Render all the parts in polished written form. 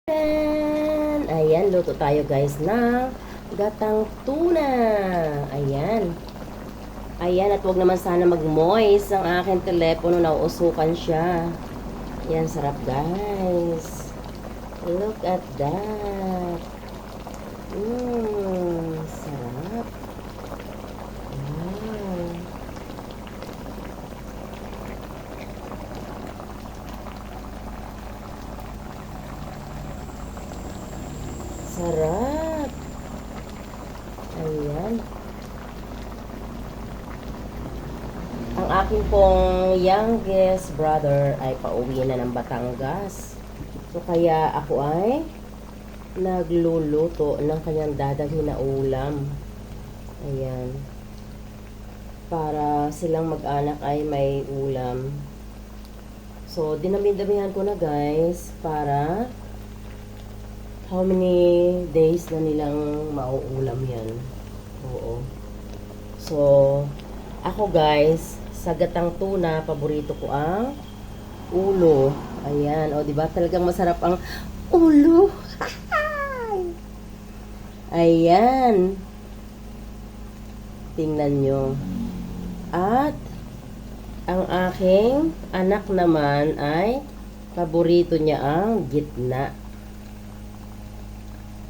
Ayan, luto tayo guys ng gatang tuna. Ayan. Ayan, at wag naman sana mag-moist ang aking telepono. Nauusukan siya. Ayan, sarap guys. Look at that. Sarap. Wow. Sarap. Ayan. Ang aking pong youngest brother ay pauwi na ng Batangas. So, kaya ako ay nagluluto ng kanyang dadalhin na ulam. Ayan. Para silang mag-anak ay may ulam. So, dinami-damihan ko na guys para how many days na nilang mauulam yan. Oo. So, ako guys, sa gatang tuna, paborito ko ang ulo. Ayan. O, diba? Talagang masarap ang ulo. Ayan. Tingnan nyo. At, ang aking anak naman ay paborito niya ang gitna.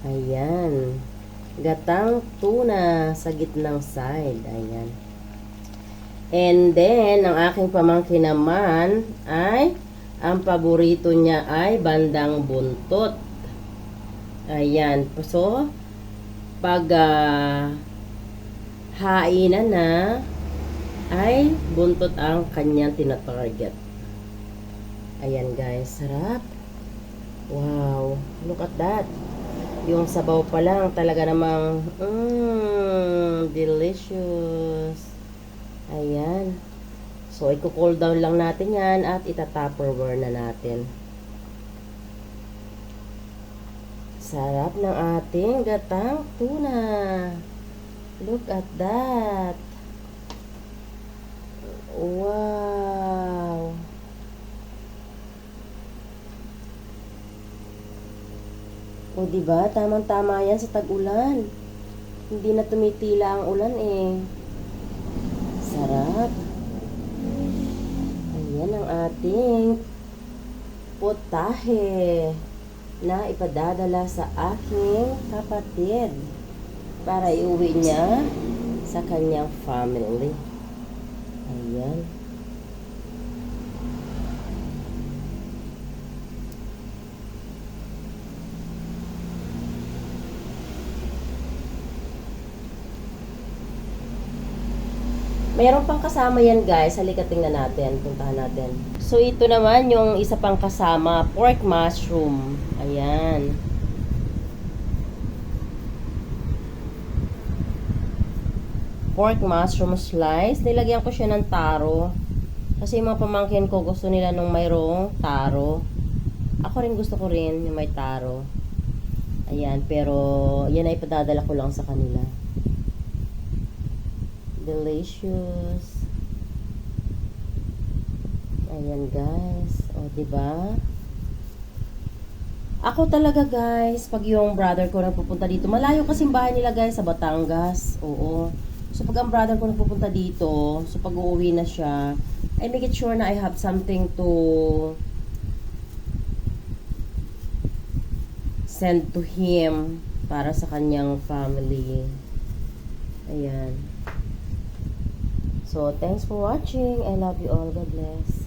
Ayan. Gatang tuna sa gitnang side. Ayan. And then, ang aking pamangkin naman ay, ang paborito niya ay bandang buntot. Ayan. So, pag hainan na, ay buntot ang kanyang tinatarget. Ayan guys. Sarap. Wow. Look at that. Yung sabaw pa lang, talaga namang, delicious. Ayan. So, i-cool down lang natin yan at ita-tupperware na natin. Sarap ng ating gatang tuna. Look at that. Wow. O, diba? Tamang-tama yan sa tag-ulan. Hindi na tumitila ang ulan eh. Sarap. Ayan ang ating potahe na ipadadala sa aking kapatid para iuwi niya sa kanyang family. Ayan. Mayroon pang kasama yan guys. Halika tingnan natin. Puntahan natin. So ito naman yung isa pang kasama. Pork mushroom. Ayan. Pork mushroom slice. Nilagyan ko siya ng taro. Kasi yung mga pamangkin ko gusto nila nung mayroong taro. Ako rin gusto ko rin yung may taro. Ayan. Pero yan ay padadala ko lang sa kanila. Delicious. Ayan guys. O, diba? Ako talaga guys, pag yung brother ko nagpupunta dito, malayo kasing bahay nila guys sa Batangas. Oo. So pag ang brother ko nagpupunta dito, so pag uuwi na siya, I make it sure na I have something to send to him para sa kanyang family. Ayan. So, thanks for watching. I love you all. God bless.